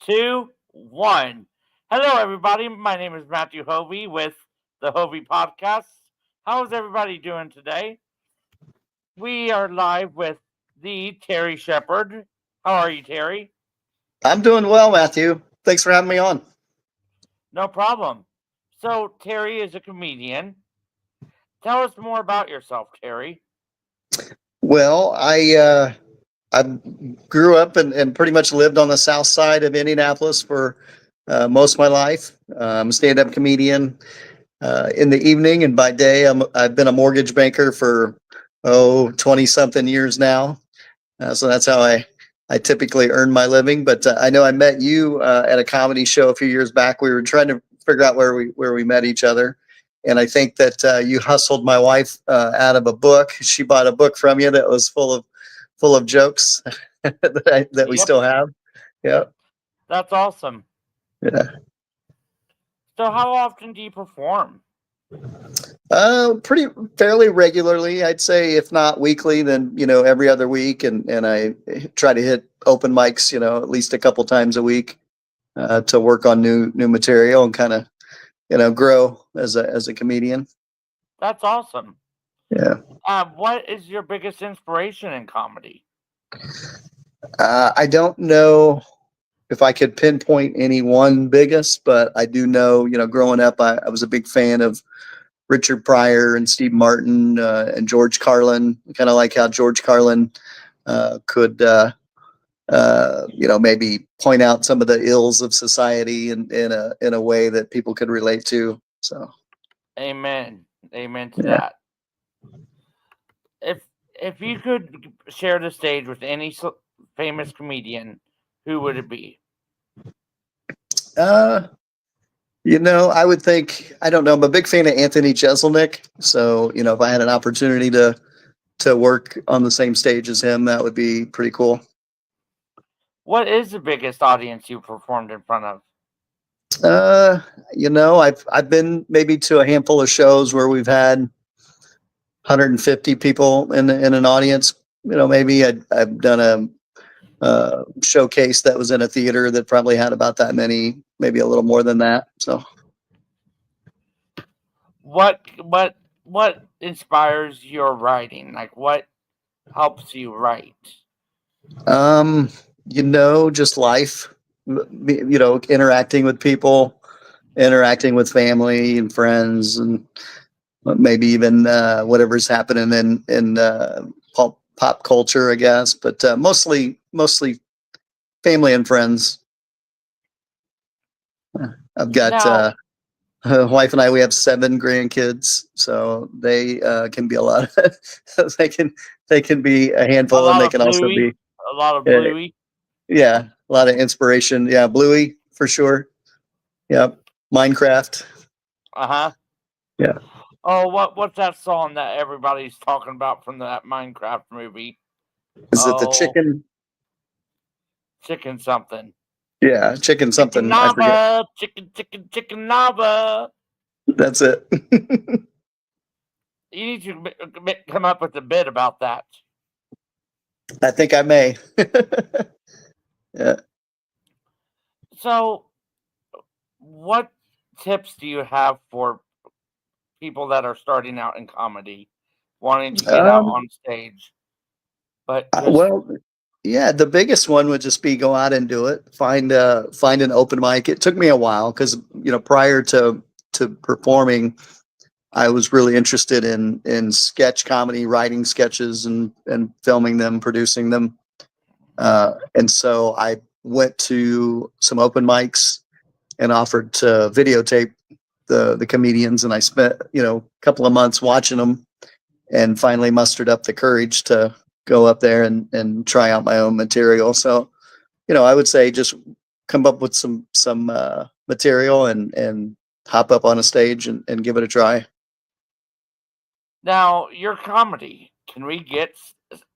two, one. Hello, everybody. My name is Matthew Hovey with the Hovey Podcast. How is everybody doing today? We are live with the Terry Shepard. How are you, Terry? I'm doing well, Matthew. Thanks for having me on. No problem. So, Terry is a comedian. Tell us more about yourself, Terry. Well, I grew up and pretty much lived on the south side of Indianapolis for most of my life. I'm a stand-up comedian in the evening, and by day, I've been a mortgage banker for 20 something years now. So that's how I typically earn my living. But I know I met you at a comedy show a few years back. We were trying to figure out where we met each other. And I think that you hustled my wife out of a book. She bought a book from you that was full of jokes that we Yep, still have. Yeah, that's awesome. yeah. So, how often do you perform? Pretty fairly regularly, I'd say. If not weekly, then every other week, and I try to hit open mics, at least a couple times a week to work on new material and kind of grow as a comedian. That's awesome. Yeah. What is your biggest inspiration in comedy? I don't know if I could pinpoint any one biggest, but I do know, growing up, I was a big fan of Richard Pryor and Steve Martin and George Carlin. Kind of like how George Carlin could, maybe point out some of the ills of society in a way that people could relate to. So, Amen. Amen to yeah. that. If if you could share the stage with any famous comedian, who would it be? Uh, I would think, I don't know, I'm a big fan of Anthony Jeselnik. So, if I had an opportunity to work on the same stage as him, that would be pretty cool. What is the biggest audience you performed in front of? Uh, I've been maybe to a handful of shows where we've had 150 people in an audience. Maybe I've done a showcase that was in a theater that probably had about that many, maybe a little more than that. So, What inspires your writing? Like what helps you write? um, just life, interacting with people, interacting with family and friends, and maybe even whatever's happening in pop culture, I guess. But mostly family and friends. I've got Now, wife and I. We have 7 grandkids, so they can be a lot. They can be a a handful, and lot they of can also Bluey, be a lot of uh, Bluey. yeah, a lot of inspiration. Yeah, Bluey for sure. Yeah, Minecraft. Uh huh. Yeah, Oh, what's that song that everybody's talking about from that Minecraft movie? is it the Oh, chicken? chicken something. Yeah, chicken Chicken something. I forget. Nava, chicken Nava. That's it. You need to come up with a bit about that. I think I may. Yeah. So, what tips do you have for people that are starting out in comedy, wanting to get out Um, on stage, but just well, yeah, the biggest one would just be go out and do it. Find an open mic. It took me a while because prior to performing, I was really interested in sketch comedy, writing sketches and filming them, producing them. And so I went to some open mics and offered to videotape the comedians, and I spent a couple of months watching them, and finally mustered up the courage to go up there and try out my own material. So I would say just come up with some material and hop up on a stage and give it a try. now your comedy. Can we get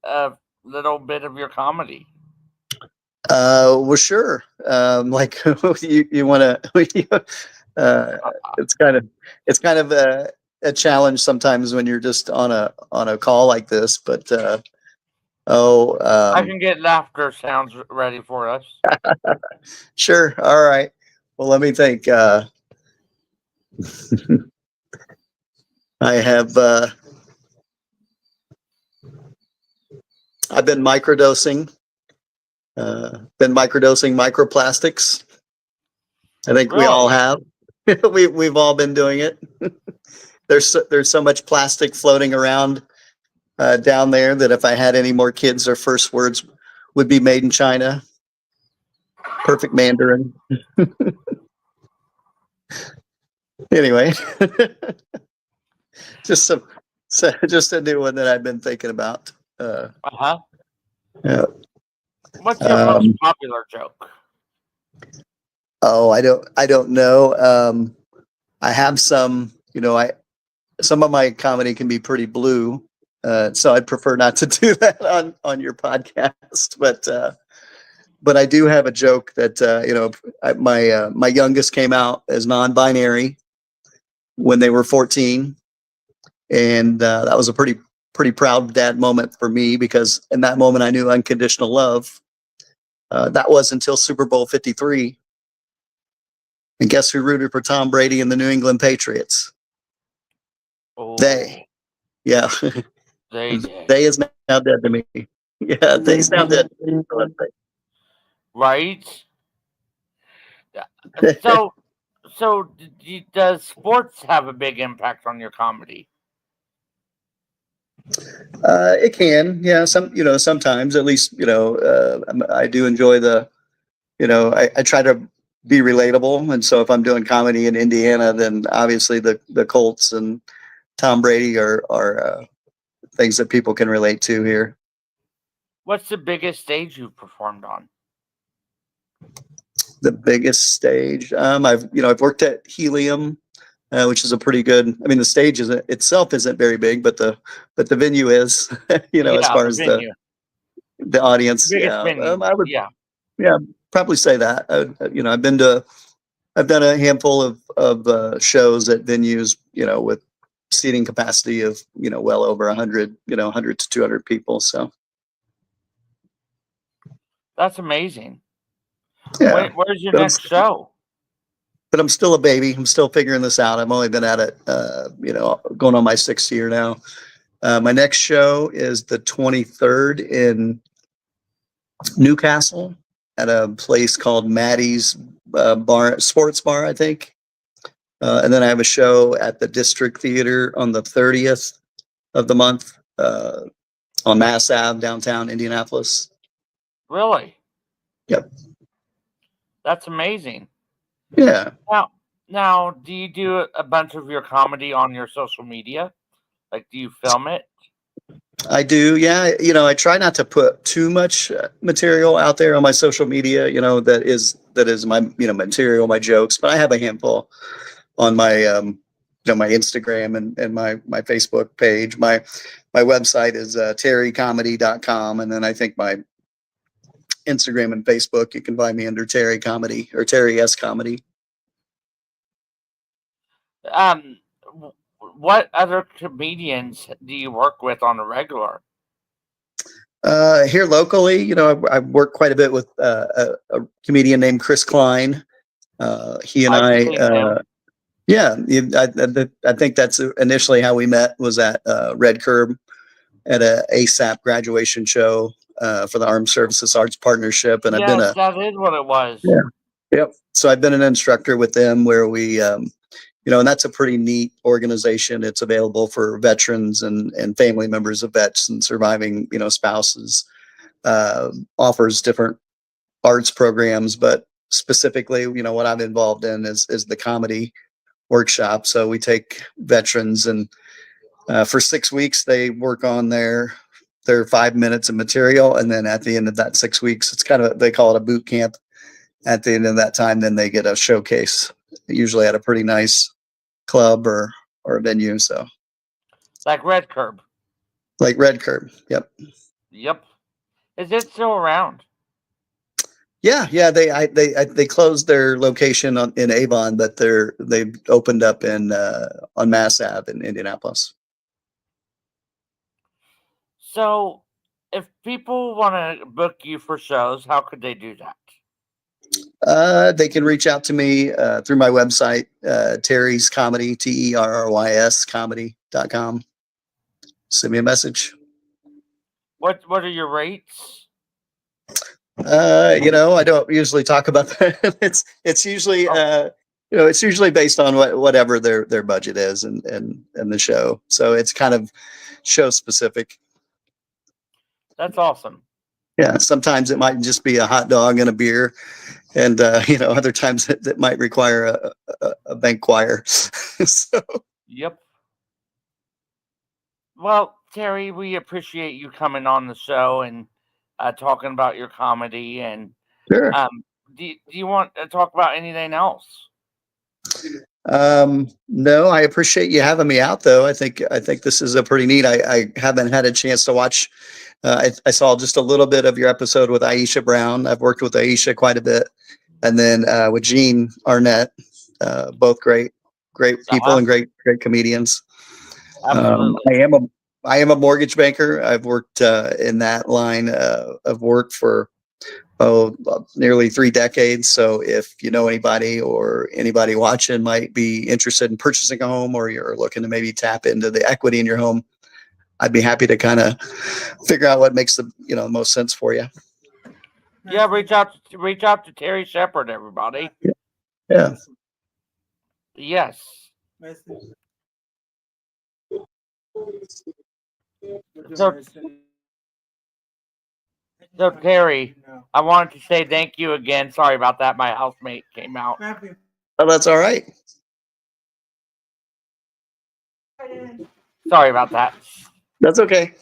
a little bit of your comedy? Well, sure. Like you want to, uh, it's kind of a challenge sometimes when you're just on a call like this. But Oh, I can get laughter sounds ready for us. sure. All right. Well, let me think. I have. I've been microdosing. Been microdosing microplastics. I think we all Really? have. We've all been doing it. There's so much plastic floating around down there that if I had any more kids, their first words would be made in China. Perfect Mandarin. Anyway, just just a new one that I've been thinking about. Uh-huh. Yeah. What's your most Um, popular joke? oh, I don't know. I have some. Some of my comedy can be pretty blue, so I'd prefer not to do that on your podcast. But I do have a joke that my youngest came out as non-binary when they were 14, and that was a pretty proud dad moment for me because in that moment I knew unconditional love. That was until Super Bowl 53, and guess who rooted for Tom Brady and the New England Patriots? Oh, They, yeah, they did. they is now dead to me. Yeah, they's now dead. Right? Yeah. So, does sports have a big impact on your comedy? It can, yeah. Sometimes at least, I do enjoy I try to be relatable. And so if I'm doing comedy in Indiana, then obviously the Colts and Tom Brady are things that people can relate to here. What's the biggest stage you've performed on? The biggest stage, I've worked at Helium, which is a pretty good. I mean, the stage itself isn't very big, but the venue is, as Yeah, far the as venue. the audience. Biggest Yeah, venue. I would, Yeah. yeah, probably say that. I've done a handful of shows at venues, with seating capacity of, well over 100, 100 to 200 people. So That's amazing. yeah, Where's your but I'm, next show? but I'm still a baby. I'm still figuring this out. I've only been at it, going on my 6th year now. My next show is the 23rd in Newcastle at a place called Maddie's Sports Bar, I think. And then I have a show at the District Theater on the 30th of the month on Mass Ave, downtown Indianapolis. Really? Yep. That's amazing. Yeah, Now, do you do a bunch of your comedy on your social media? Like, do you film it? I do. Yeah, I try not to put too much material out there on my social media. That is my material, my jokes. But I have a handful on my my Instagram and my Facebook page. My website is terrycomedy.com, and then I think my Instagram and Facebook, you can find me under Terry Comedy or Terry S Comedy. Um, what other comedians do you work with on a regular? Here locally, I work quite a bit with a comedian named Chris Klein. He and I've I, seen him. yeah, I think that's initially how we met, was at Red Curb at a ASAP graduation show for the Armed Services Arts Partnership, and I've been Yes, that is what it was. yeah, yep. So I've been an instructor with them where we, and that's a pretty neat organization. It's available for veterans and family members of vets and surviving, spouses. Offers different arts programs, but specifically, what I'm involved in is the comedy workshop. So we take veterans and for 6 weeks they work on their 5 minutes of material, and then at the end of that 6 weeks, it's kind of, they call it a boot camp. At the end of that time, then they get a showcase, usually at a pretty nice club or a venue. So Like Red Curb. like Red Curb. Yep. Yep. Is it still around? Yeah. They closed their location in Avon, but they've opened up in on Mass Ave in Indianapolis. So, if people want to book you for shows, how could they do that? They can reach out to me through my website, Terry's Comedy, TERRYS comedy.com. Send me a message. What are your rates? I don't usually talk about that. It's usually it's usually based on whatever their budget is and the show. So it's kind of show specific. That's awesome. Yeah, sometimes it might just be a hot dog and a beer, and other times it might require a bank choir. So Yep. Well, Terry, we appreciate you coming on the show and talking about your comedy. And sure. Do you want to talk about anything else? No, I appreciate you having me out, though. I think this is a pretty neat. I haven't had a chance to watch. I saw just a little bit of your episode with Aisha Brown. I've worked with Aisha quite a bit, and then with Gene Arnett, both great people and great comedians. Absolutely. I am a mortgage banker. I've worked in that line of work for nearly 3 decades. So if you know anybody or anybody watching might be interested in purchasing a home, or you're looking to maybe tap into the equity in your home, I'd be happy to kind of figure out what makes the most sense for you. Yeah, reach out to Terry Shepard, everybody. Yeah. Yes. So Terry, I wanted to say thank you again. Sorry about that. My housemate came out. Oh, that's all right. Sorry about that. That's okay.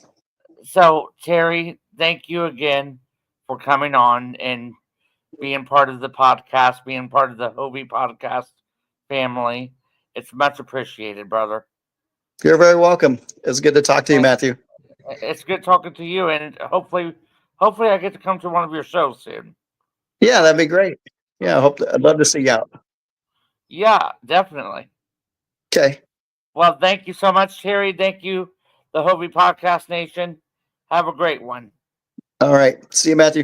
So Terry, thank you again for coming on and being part of the podcast, being part of the Hovey podcast family. It's much appreciated, brother. You're very welcome. It's good to talk to you, Matthew. It's good talking to you, and hopefully I get to come to one of your shows soon. Yeah, that'd be great. Yeah, I'd love to see you out. Yeah, definitely. Okay. Well, thank you so much, Terry. Thank you, the Hovey Podcast Nation. Have a great one. All right. See you, Matthew.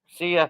See ya.